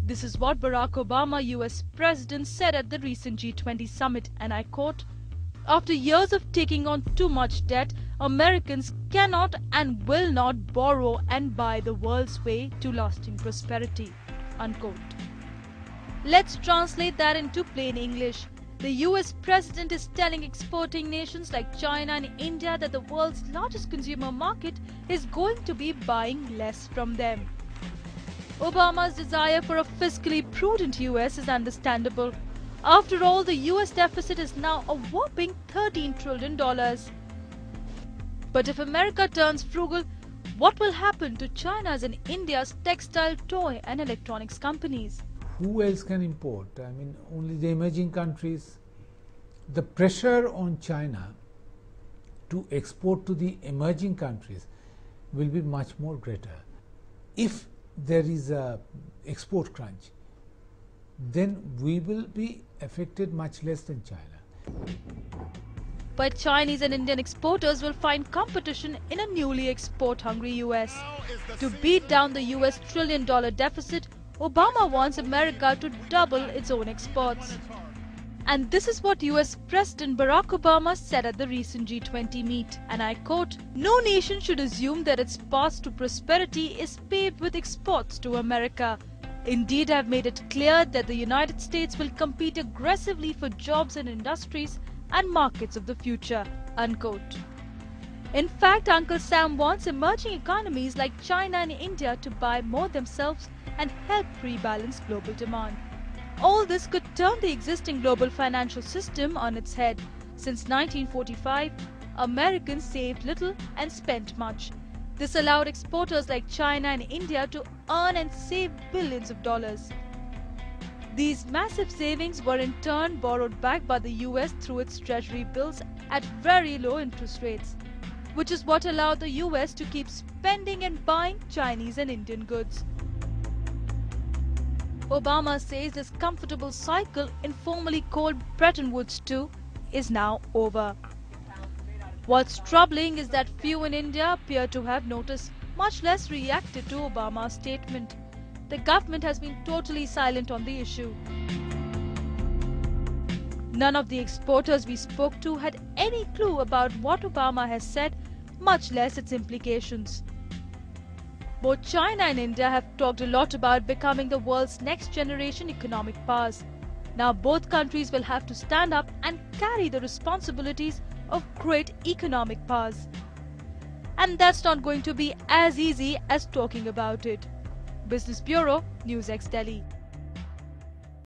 This is what Barack Obama, US President, said at the recent G20 summit, and I quote, "After years of taking on too much debt, Americans cannot and will not borrow and buy the world's way to lasting prosperity." Unquote. Let's translate that into plain English. The US President is telling exporting nations like China and India that the world's largest consumer market is going to be buying less from them. Obama's desire for a fiscally prudent US is understandable. After all, the US deficit is now a whopping $13 trillion. But if America turns frugal, what will happen to China's and India's textile, toy and electronics companies? Who else can import? I mean, only the emerging countries. The pressure on China to export to the emerging countries will be much more greater. If there is a export crunch, then we will be affected much less than China. But Chinese and Indian exporters will find competition in a newly export-hungry US. To beat down the US trillion-dollar deficit, Obama wants America to double its own exports. And this is what US President Barack Obama said at the recent G20 meet, and I quote, "No nation should assume that its path to prosperity is paved with exports to America. Indeed, I've made it clear that the United States will compete aggressively for jobs and industries and markets of the future." Unquote. In fact, Uncle Sam wants emerging economies like China and India to buy more themselves and help rebalance global demand. All this could turn the existing global financial system on its head. Since 1945, Americans saved little and spent much. This allowed exporters like China and India to earn and save billions of dollars. These massive savings were in turn borrowed back by the US through its treasury bills at very low interest rates, which is what allowed the US to keep spending and buying Chinese and Indian goods. Obama says this comfortable cycle, informally called Bretton Woods II, is now over. What's troubling is that few in India appear to have noticed, much less reacted to Obama's statement. The government has been totally silent on the issue. None of the exporters we spoke to had any clue about what Obama has said, much less its implications. Both China and India have talked a lot about becoming the world's next generation economic powers. Now both countries will have to stand up and carry the responsibilities of great economic powers. And that's not going to be as easy as talking about it. Business Bureau, NewsX Delhi.